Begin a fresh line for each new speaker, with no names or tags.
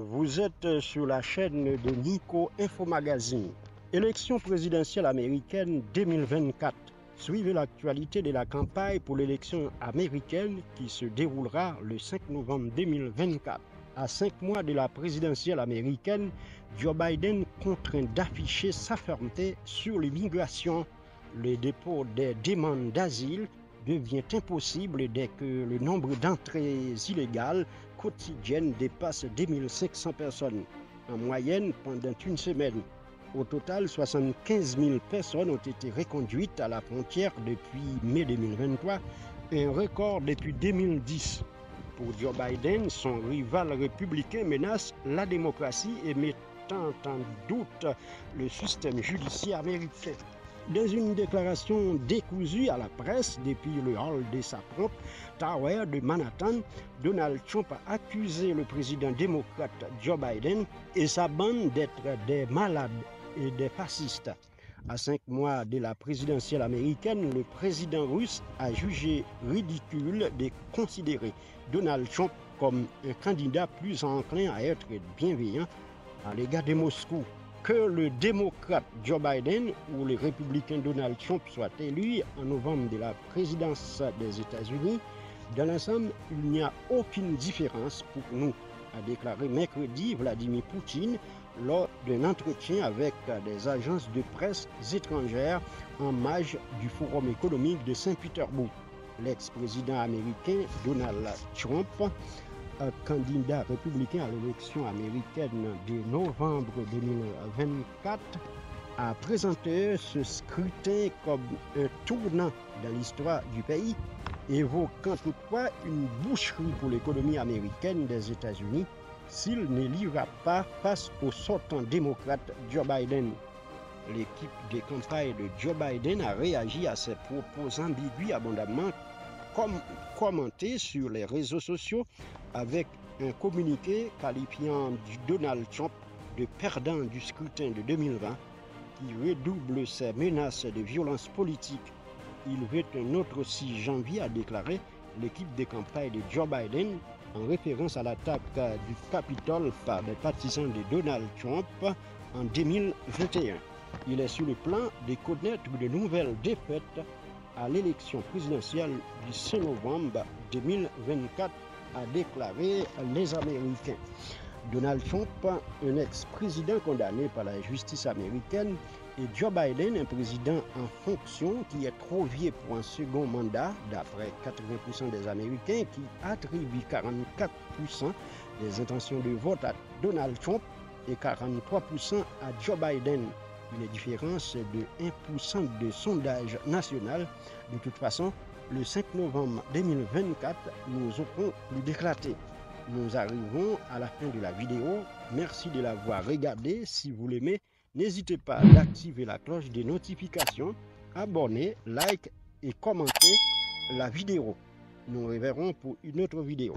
Vous êtes sur la chaîne de Nico Info Magazine. Élection présidentielle américaine 2024. Suivez l'actualité de la campagne pour l'élection américaine qui se déroulera le 5 novembre 2024. À 5 mois de la présidentielle américaine, Joe Biden contraint d'afficher sa fermeté sur l'immigration. Le dépôt des demandes d'asile devient impossible dès que le nombre d'entrées illégales quotidiennes dépasse 2500 personnes, en moyenne pendant une semaine. Au total, 75 000 personnes ont été reconduites à la frontière depuis mai 2023, un record depuis 2010. Pour Joe Biden, son rival républicain menace la démocratie et mettant en doute le système judiciaire américain. Dans une déclaration décousue à la presse depuis le hall de sa propre Tower de Manhattan, Donald Trump a accusé le président démocrate Joe Biden et sa bande d'être des malades et des fascistes. À 5 mois de la présidentielle américaine, le président russe a jugé ridicule de considérer Donald Trump comme un candidat plus enclin à être bienveillant à l'égard de Moscou. Que le démocrate Joe Biden ou le républicain Donald Trump soient élus en novembre de la présidence des États-Unis, dans l'ensemble, il n'y a aucune différence pour nous, a déclaré mercredi Vladimir Poutine lors d'un entretien avec des agences de presse étrangères en marge du Forum économique de Saint-Pétersbourg. L'ex-président américain Donald Trump, candidat républicain à l'élection américaine de novembre 2024, a présenté ce scrutin comme un tournant dans l'histoire du pays, évoquant toutefois une boucherie pour l'économie américaine des États-Unis s'il ne l'ira pas face au sortant démocrate Joe Biden. L'équipe de campagne de Joe Biden a réagi à ces propos ambigus abondamment commenté sur les réseaux sociaux avec un communiqué qualifiant Donald Trump de perdant du scrutin de 2020 qui redouble ses menaces de violence politique. Il veut un autre 6 janvier, a déclaré l'équipe de campagne de Joe Biden en référence à l'attaque du Capitole par des partisans de Donald Trump en 2021. Il est sur le plan de connaître de nouvelles défaites à l'élection présidentielle du 5 novembre 2024, a déclaré les Américains. Donald Trump, un ex-président condamné par la justice américaine, et Joe Biden, un président en fonction qui est trop vieux pour un second mandat, d'après 80% des Américains qui attribuent 44% des intentions de vote à Donald Trump et 43% à Joe Biden. Une différence de 1% de sondage national. De toute façon, le 5 novembre 2024, nous aurons plus d'éclater. Nous arrivons à la fin de la vidéo. Merci de l'avoir regardée. Si vous l'aimez, n'hésitez pas à activer la cloche des notifications, abonner, like et commenter la vidéo. Nous reverrons pour une autre vidéo.